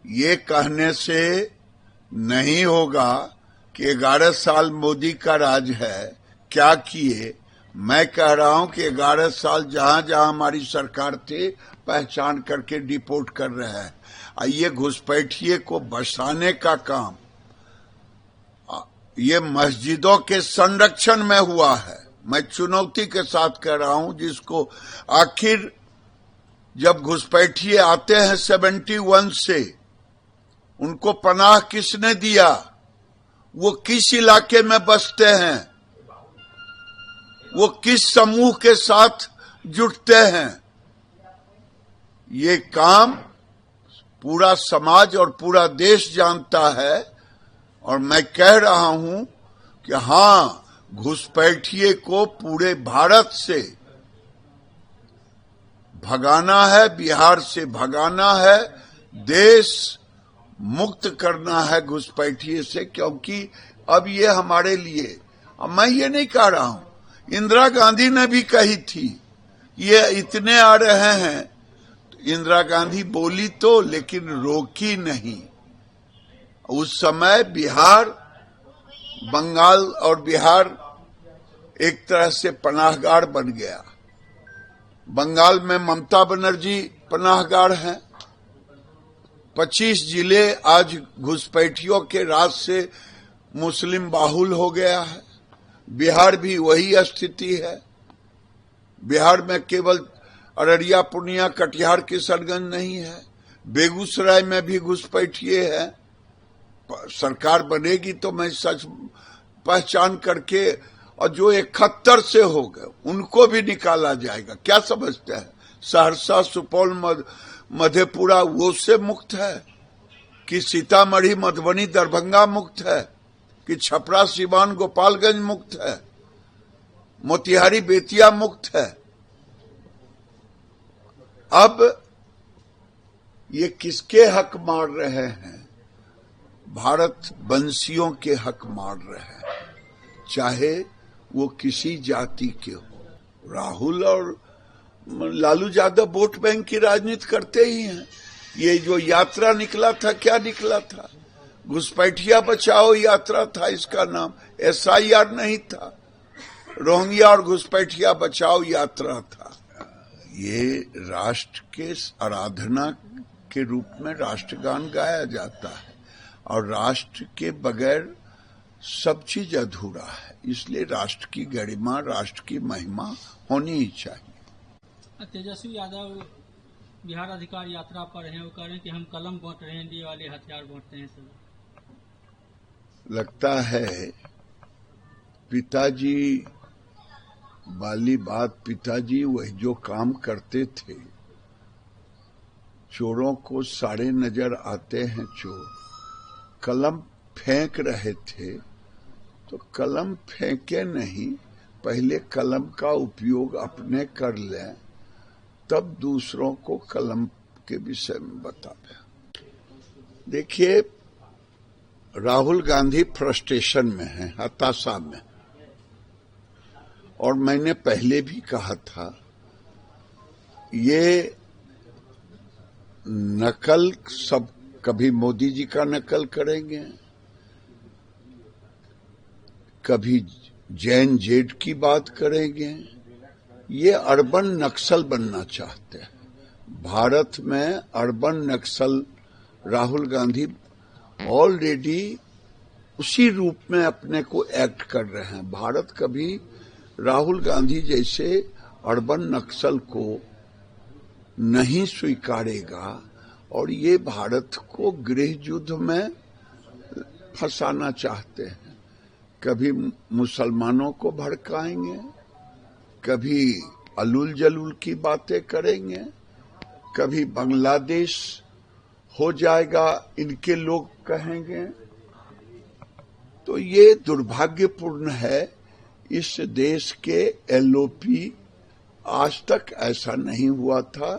ये कहने से नहीं होगा कि 11 साल मोदी का राज है, क्या किए। मैं कह रहा हूं कि 11 साल जहां जहां हमारी सरकार थी पहचान करके डिपोर्ट कर रहे हैं। ये घुसपैठिए को बसाने का काम ये मस्जिदों के संरक्षण में हुआ है। मैं चुनौती के साथ कह रहा हूं, जिसको आखिर जब घुसपैठिए आते हैं 71 से, उनको पनाह किसने दिया, वो किस इलाके में बसते हैं, वो किस समूह के साथ जुटते हैं। ये काम पूरा समाज और पूरा देश जानता है। और मैं कह रहा हूं कि हां, घुसपैठिए को पूरे भारत से भगाना है, बिहार से भगाना है, देश मुक्त करना है घुसपैठिए से। क्योंकि अब ये हमारे लिए, अब मैं ये नहीं कह रहा हूं, इंदिरा गांधी ने भी कही थी ये इतने आ रहे हैं, तो इंदिरा गांधी बोली तो, लेकिन रोकी नहीं। उस समय बिहार, बंगाल और बिहार एक तरह से पनाहगार बन गया। बंगाल में ममता बनर्जी पनाहगार हैं। 25 जिले आज घुसपैठियों के राज से मुस्लिम बाहुल हो गया है। बिहार भी वही स्थिति है। बिहार में केवल अररिया, पूर्णिया, कटिहार, किशनगंज नहीं है, बेगूसराय में भी घुसपैठिए है। सरकार बनेगी तो मैं सच पहचान करके, और जो 71 से हो गए उनको भी निकाला जाएगा। क्या समझते हैं, सहरसा, सुपौल, मधेपुरा वो से मुक्त है कि सीतामढ़ी, मधुबनी, दरभंगा मुक्त है कि छपरा, सिवान, गोपालगंज मुक्त है, मोतिहारी, बेतिया मुक्त है। अब ये किसके हक मार रहे हैं? भारत वंशियों के हक मार रहे हैं, चाहे वो किसी जाति के हो। राहुल और लालू यादव वोट बैंक की राजनीति करते ही हैं। ये जो यात्रा निकला था, क्या निकला था? घुसपैठिया बचाओ यात्रा था इसका नाम, SIR नहीं था। रोहिंग्या और घुसपैठिया बचाओ यात्रा था। ये राष्ट्र के आराधना के रूप में राष्ट्रगान गाया जाता है, और राष्ट्र के बगैर सब चीज अधूरा है। इसलिए राष्ट्र की गरिमा, राष्ट्र की महिमा होनी ही चाहिए। तेजस्वी यादव बिहार अधिकार यात्रा पर हैं, वो कह रहे हैं कि हम कलम बांट रहे हैं, ये वाले हथियार बांटते हैं सब। लगता है पिताजी वाली बात, पिताजी वही जो काम करते थे, चोरों को सारे नजर आते हैं चोर, कलम फेंक रहे थे तो कलम फेंके नहीं, पहले कलम का उपयोग अपने कर लें, तब दूसरों को कलम के विषय में बतावे। देखिए, राहुल गांधी फ्रस्ट्रेशन में है, हताशा में। और मैंने पहले भी कहा था, ये नकल सब, कभी मोदी जी का नकल करेंगे, कभी जैन जेड की बात करेंगे। ये अर्बन नक्सल बनना चाहते हैं। भारत में अर्बन नक्सल राहुल गांधी ऑलरेडी उसी रूप में अपने को एक्ट कर रहे हैं। भारत कभी राहुल गांधी जैसे अर्बन नक्सल को नहीं स्वीकारेगा, और ये भारत को गृह युद्ध में फंसाना चाहते हैं। कभी मुसलमानों को भड़काएंगे, कभी अलूल जलूल की बातें करेंगे, कभी बांग्लादेश हो जाएगा इनके लोग कहेंगे। तो ये दुर्भाग्यपूर्ण है। इस देश के LOP आज तक ऐसा नहीं हुआ था